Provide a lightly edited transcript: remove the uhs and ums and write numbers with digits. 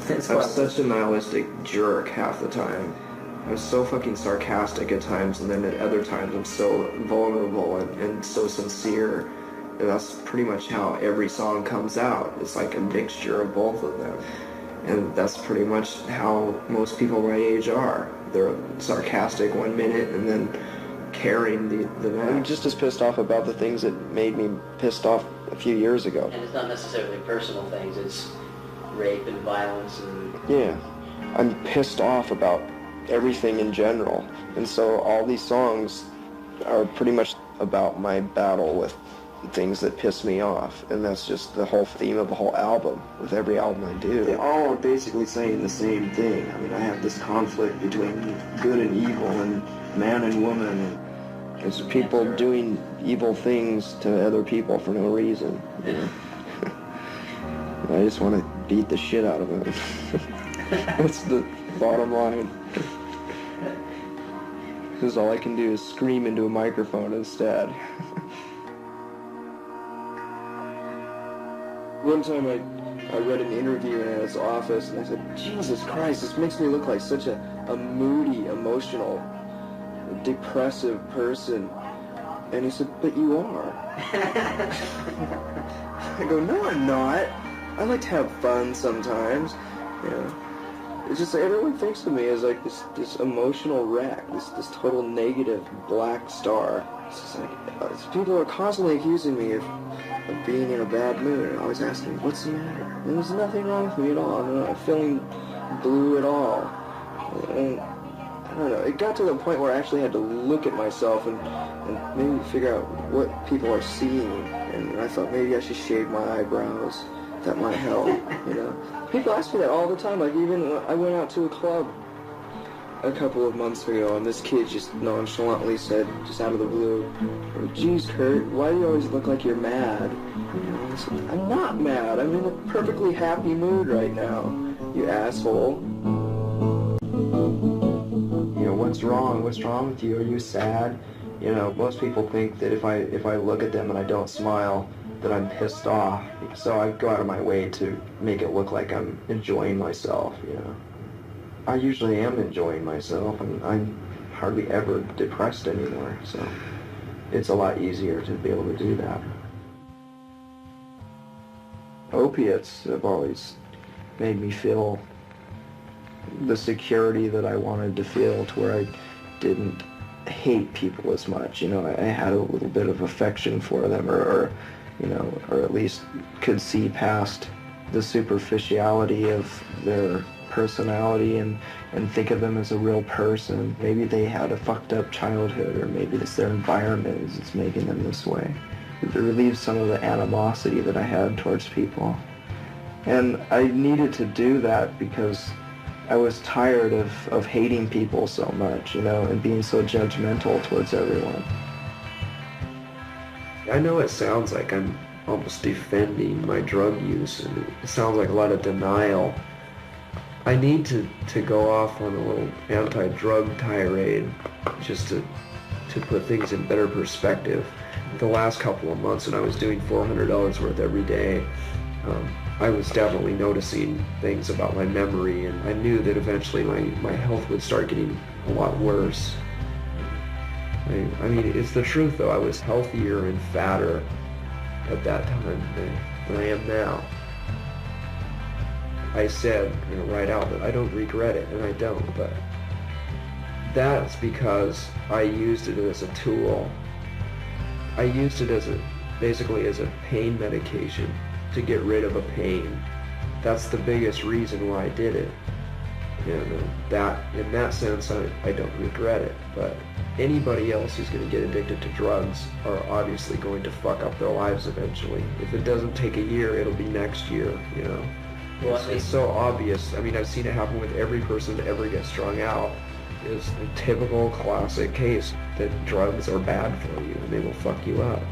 I'm such a nihilistic jerk half the time. I'm so fucking sarcastic at times, and then at other times I'm so vulnerable and so sincere. And that's pretty much how every song comes out. It's like a mixture of both of them. And that's pretty much how most people my age are. They're sarcastic one minute and then caring the next. I'm just as pissed off about the things that made me pissed off a few years ago. And it's not necessarily personal things, it's rape and violence and... Yeah. I'm pissed off about everything in general. And so all these songs are pretty much about my battle with things that piss me off. And that's just the whole theme of the whole album, with every album I do. They all are basically saying the same thing. I mean, I have this conflict between good and evil and man and woman. It's people doing evil things to other people for no reason. You know? I just want to beat the shit out of them. That's the bottom line. Because all I can do is scream into a microphone instead. One time I read an interview in his office, and I said, Jesus Christ, this makes me look like such a moody, emotional, depressive person. And he said, but you are. I go, no, I'm not. I like to have fun sometimes. You know, it's just like everyone thinks of me as like this emotional wreck, this total negative black star. It's just like people are constantly accusing me of being in a bad mood and always asking me, what's the matter? And there's nothing wrong with me at all. I'm not feeling blue at all. And I don't know, it got to the point where I actually had to look at myself and maybe figure out what people are seeing. And I thought maybe I should shave my eyebrows. That might help, you know. People ask me that all the time. Like, even when I went out to a club a couple of months ago, and this kid just nonchalantly said, just out of the blue, geez, Kurt, why do you always look like you're mad? You know, I said, I'm not mad. I'm in a perfectly happy mood right now, you asshole. You know, what's wrong? What's wrong with you? Are you sad? You know, most people think that if I look at them and I don't smile, that I'm pissed off. So I go out of my way to make it look like I'm enjoying myself, you know. I usually am enjoying myself, and I'm hardly ever depressed anymore, so it's a lot easier to be able to do that. Opiates have always made me feel the security that I wanted to feel, to where I didn't hate people as much. You know, I had a little bit of affection for them, or you know, or at least could see past the superficiality of their personality and think of them as a real person. Maybe they had a fucked up childhood, or maybe it's their environment that's making them this way. It relieves some of the animosity that I had towards people. And I needed to do that because I was tired of hating people so much, you know, and being so judgmental towards everyone. I know it sounds like I'm almost defending my drug use, and it sounds like a lot of denial. I need to go off on a little anti-drug tirade just to put things in better perspective. The last couple of months when I was doing $400 worth every day, I was definitely noticing things about my memory, and I knew that eventually my health would start getting a lot worse. I mean, it's the truth though. I was healthier and fatter at that time than I am now. I said, you know, right out that I don't regret it, and I don't, but that's because I used it as a tool. I used it basically as a pain medication to get rid of a pain. That's the biggest reason why I did it. And in that sense, I don't regret it. But anybody else who's going to get addicted to drugs are obviously going to fuck up their lives eventually. If it doesn't take a year, it'll be next year, you know. Well, it's so obvious. I mean, I've seen it happen with every person that ever gets strung out. It's a typical classic case that drugs are bad for you and they will fuck you up.